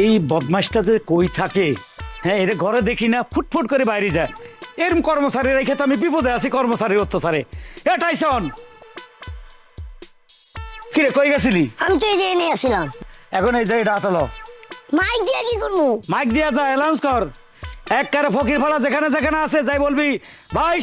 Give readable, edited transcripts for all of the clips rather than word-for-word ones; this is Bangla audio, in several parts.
এই বদমাসটাতে কই থাকে? হ্যাঁ, এর ঘরে দেখি না, ফুটফুট করে বাইরে যায়। এরম কর্মচারী রেখে তো আমি বিপদে আছি, কর্মচারীর অত্যাচারে। এটাই শোন, কিরে কই গেছিলি? আমি তো এই যে নিয়ে আসছিলাম। এখন এই যে এটা আতলো মাইক দিয়ে কি করবো? মাইক দিয়া যা, অ্যানাউন্স কর। এক কারে ফকির ফালা যেখানে যেখানে আছে যাই বলবি, ভাই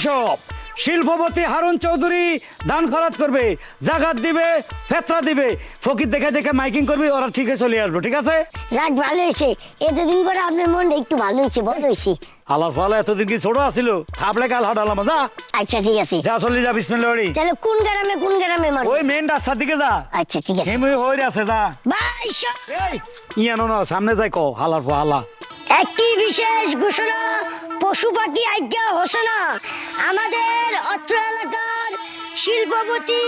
সব শিল্পপতি হারুন চৌধুরী দান খরচ করবে, জাগাত দিবে, ফেতরা দিবে। ফকির দেখে দেখে মাইকিং করবি, ওরা ঠিকই চলে আসবো। ঠিক আছে? রাত ভালো হয়েছে, এতদিন করে আপনার মনটা একটু ভালো হয়েছে, বড় হয়েছে। আলার ফলে এতদিন কি ছোট আছিল? থাপলে কাল হাঁটালাম। যা আচ্ছা ঠিক আছে, যা, চলে যা। বিসমিল্লাহ। তাহলে কোন গ্রামে মারবো? ওই মেন রাস্তার দিকে যা। আচ্ছা ঠিক আছে। হেমে হয়ে আছে, যা। ভাই সব এই ইয়ানো না, সামনে যাই কো। হালার ফো হালা। একটি বিশেষ ঘোষণা, পশু পাখি আজ্ঞা ঘোষণা। আমাদের অত্র এলাকার শিল্পপতি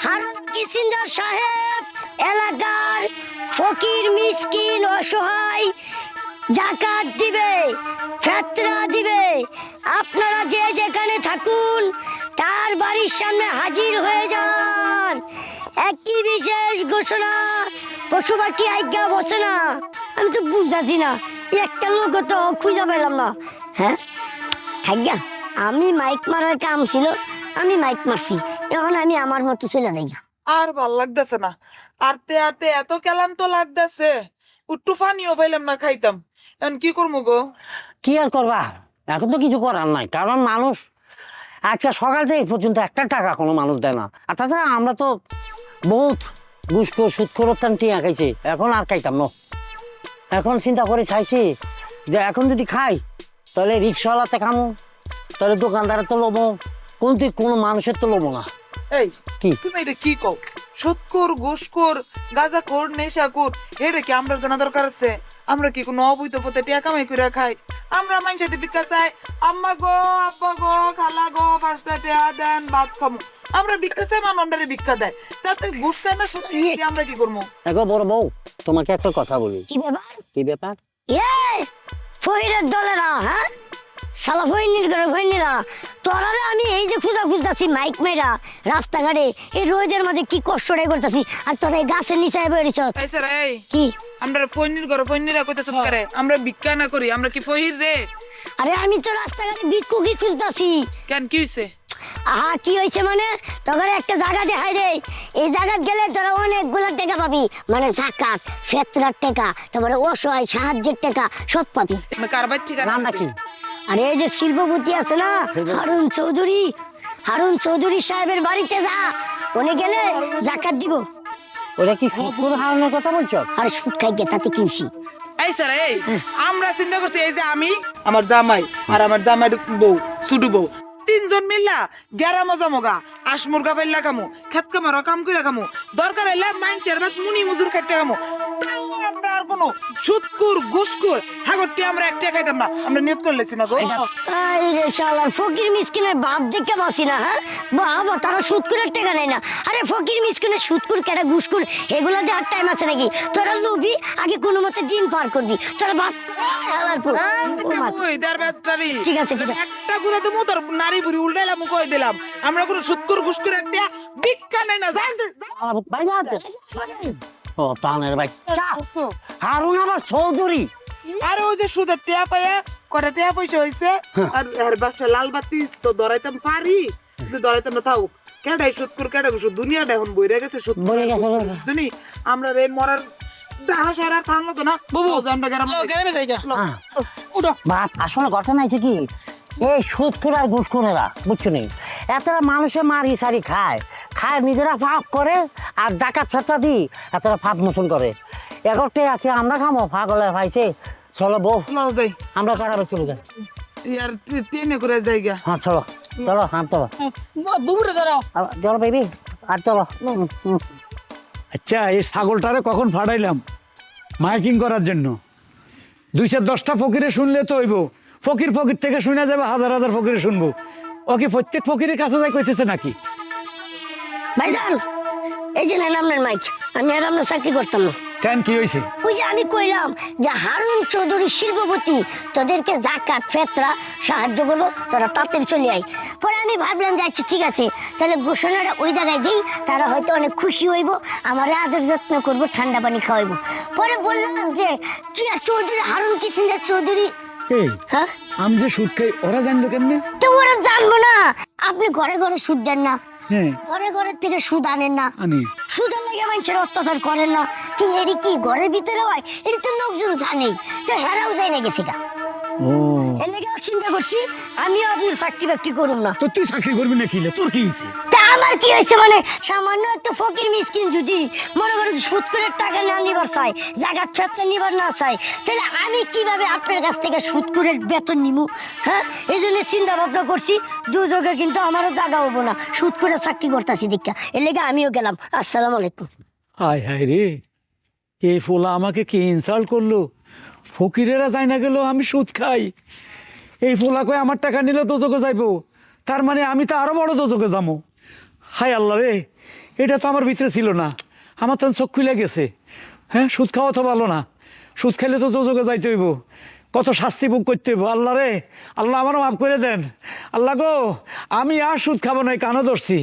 হারুন কিসিঞ্জার সাহেব এলাকার ফকির মিসকিন অসহায় জাকাত দিবে, ফেতরা দিবে। আপনারা যে যেখানে থাকুন তার বাড়ির সামনে হাজির হয়ে যান। একটি বিশেষ ঘোষণা, পশু পাখি আজ্ঞা ঘোষণা। আমি তো বুঝতেছি না, একটা লোক তো খুঁজে পেলাম না। হ্যাঁ থাকগা, আমি মাইক মারার কাম ছিল, আমি মাইক মারছি, এখন আমি আমার মতো চলে যাই। আর ভাল লাগতেছে না, আরতে আরতে এত ক্লান্ত লাগতেছে, একটু পানিও পাইলাম না খাইতাম। এখন কি করবো গো? কি আর করবা, এখন তো কিছু করার নাই, কারণ মানুষ আজকে সকাল থেকে এই পর্যন্ত একটা টাকা কোনো মানুষ দেয় না। আর তাছাড়া আমরা তো বহুত ঘুষখোর সুদখোর টিয়া খাইছি, এখন আর খাইতাম না। এখন চিন্তা করে চাইছি যে এখন যদি খাই তাহলে রিক্সাওয়ালাতে খামো, তাহলে দোকানদারের তো লোবো, কোনো মানুষের তো লোবো না। এই কি তুমি এটা কি কও? সুদখোর, ঘুষখোর, গাঁজাখোর, নেশাখোর, এটা কি আমরা জানা দরকার আছে? আমরা কি কোনো অবৈধ পথে টাকা কামাই করে খাই? আমরা মানুষের ভিক্ষা চাই, আম্মা গো, আব্বা গো, খালা গো, 5টা টাকা দেন, ভাত খামু। আমরা ভিক্ষা চাই, মানুষের ভিক্ষা দেয়। তাতে ঘুষ খাই না, সুদ খাই, আমরা কি করবো? দেখো বড় বউ, তোমাকে একটা কথা বলি। কি ব্যাপার? কি ব্যাপার? ফহিরের দলেরা, হ্যাঁ শালা ফহিনীরা, তোরা আমি এই যে খুঁজতাছি মাইক মেরা রাস্তাঘাটে, এই রোদের মাঝে কি কষ্টটাই করতেছি, আর তোরা এই গাছের নিচে বেরিয়েছ। এই স্যার, এই কি আমরা ফইনির ঘর ফইনিরা কইতেছ করে? আমরা ভিক্ষা না করি, আমরা কি ফহির রে? আরে আমি তো রাস্তাঘাটে ভিক্ষুকই খুঁজতাছি। কেন কি হইছে? আহা কি হয়েছে মানে, তোর একটা জায়গা দেখাই দে, এই জায়গায় গেলে তোরা অনেকগুলো টাকা পাবি, মানে জাকাত, ফেতরার টাকা, তারপরে অসহায় সাহায্যের টাকা সব পাবি। কারবার ঠিকানা নামটা কি? আরে এই যে শিল্পপতি আছে না হারুন চৌধুরী সাহেবের বাড়িতে যা, উনি গেলে জাকাত দিব। ওটা কি সুদ হারানোর কথা বলছো? আরে সুদ খাই গে, তাতে কি হইছে? এই স্যার, এই আমরা চিন্তা করছি, এই যে আমি, আমার জামাই আর আমার জামাই বউ, ছুটু বউ, 3 জন মিল্লা গেরা মজা মগা আশ মুরগা পাইলা কামু, খেত কামার কাম কইরা কামু, দরকার হইলে মাইনছের বাত মুনি মজুর খাইতে কামু। তাও আমরা আর কোনো সুদকুর ঘুষকুর হাগরটি আমরা একটা খাইতাম না। আমরা নিয়ত করলেছি না গো। এই রে শালার ফকির মিসকিনের বাপ দেখে বাসি না। হ্যাঁ বাবা, তারা সুদকুরের টাকা নেয় না। আরে ফকির মিসকিনের সুদকুর কেটে ঘুষকুর এগুলো দেওয়ার টাইম আছে নাকি? তোরা লুবি আগে কোনো মতে দিন পার করবি, চল ভাত ঠিক আছে ঠিক আছে। একটা গুলা তো তোর নারী বুড়ি উল্টাইলাম, কই দিলাম আমরা কোনো সুদকুর ঘুষকুর একটা ভিক্ষা নেই না। জানতে ও তানের ভাই হারুন আবার চৌধুরী। আরে ওই যে সুদের টিয়া পাইয়া কটা টিয়া পয়সা হয়েছে, আর বাসটা লাল বাতি তো ধরাইতাম পারি, ধরাইতাম না। তাও কেডাই সুদকুর কেডা সুদ, দুনিয়াটা এখন বইরে গেছে সুদ। দুনি আমরা রে মরার আসলে ঘটনা হয়েছে কি, এই সুদখোর আর ঘুষখোরেরা বুঝছো নি, এতটা মানুষের মারি সারি খায় নিজেরা ফাঁক করে, আর ডাকাত ফেতা দি এতটা ফাঁক মোচন করে। এগরটে আছে আমরা খামো, ফাঁক হলে ভাইছে। চলো বউ, আমরা কারাবে চলে যাই। ট্রেনে করে জায়গা। হ্যাঁ চলো চলো, হাম চলো চলো বেবি, আর চলো। আচ্ছা, এই ছাগলটারে কখন ফাটাইলাম মাইকিং করার জন্য? 210টা ফকিরে শুনলে তো হইব। ফকির থেকে শুনে যাবে, হাজার হাজার ফকিরে শুনবো। ওকে প্রত্যেক ফকিরের কাছে যাই কইতেছে নাকি? ভাইজান, এই যে নেন আপনার মাইক, আমি আর আপনার চাকরি করতাম না। কেন, কি হয়েছে? ওই যে আমি কইলাম যে হারুন চৌধুরী শিল্পপতি তোদেরকে জাকাত ফেতরা সাহায্য করবো, তোরা তাড়াতাড়ি চলে আয়। পরে আমি ভাবলাম যে আচ্ছা ঠিক আছে, তাহলে ঘোষণাটা ওই জায়গায় দিই, তারা হয়তো অনেক খুশি হইব, আমার আদর যত্ন করবো, ঠান্ডা পানি খাওয়াইবো। পরে বললাম যে চৌধুরী, হারুন কিসিঞ্জার চৌধুরী। এই হ্যাঁ, আমি যে সুদ খাই ওরা জানলো কেমনে? তো ওরা জানবো না? আপনি ঘরে ঘরে সুদ দেন না, হ্যাঁ ঘরে ঘরের থেকে সুদ আনেন না, আনি। সুদের লেগে মানুষের অত্যাচার করেন না, ঠিক এটি কি ঘরের ভিতরে হয়? এটা তো লোকজন জানেই, তো হেরাও যায় না গেছে গা। ও এর লেগে চিন্তা করছি আমিও আপনার চাকরি বাকরি করুম না। তো তুই চাকরি করবি না কিলে? তোর কি হয়েছে? তা আমার কি হয়েছে মানে? সামান্য একটা ফকির মিসকিন যদি মনে করেন সুদ করে টাকা না নিবার চাই, জায়গার ফেরত নিবার না চাই, তাহলে আমি কিভাবে আপনার কাছ থেকে সুদ করে বেতন নিমু? হ্যাঁ, এই জন্য চিন্তা ভাবনা করছি দুযোগে কিন্তু আমারও জায়গা হবো না, সুদ করে চাকরি করতেছি দীক্ষা। এর লেগে আমিও গেলাম। আসসালামু আলাইকুম। হায় হায় রে, এই ফোলা আমাকে কি ইনসাল্ট করলো! ফকিরেরা যায় না গেল আমি সুদ খাই, এই ফোলা কই আমার টাকা নিলে দোজকে যাইবো, তার মানে আমি তো আরো বড় দোজকে যাবো। হায় আল্লাহ রে, এটা তো আমার ভিতরে ছিল না, আমার তো চোখ খুলে গেছে। হ্যাঁ, সুদ খাওয়া তো ভালো না, সুদ খাইলে তো দোজকে যাইতে হইব, কত শাস্তি ভোগ করতে হইব। আল্লাহ রে, আল্লাহ আমারও মাফ করে দেন। আল্লাহ গো, আমি আর সুদ খাবো না, কানো ধরছি।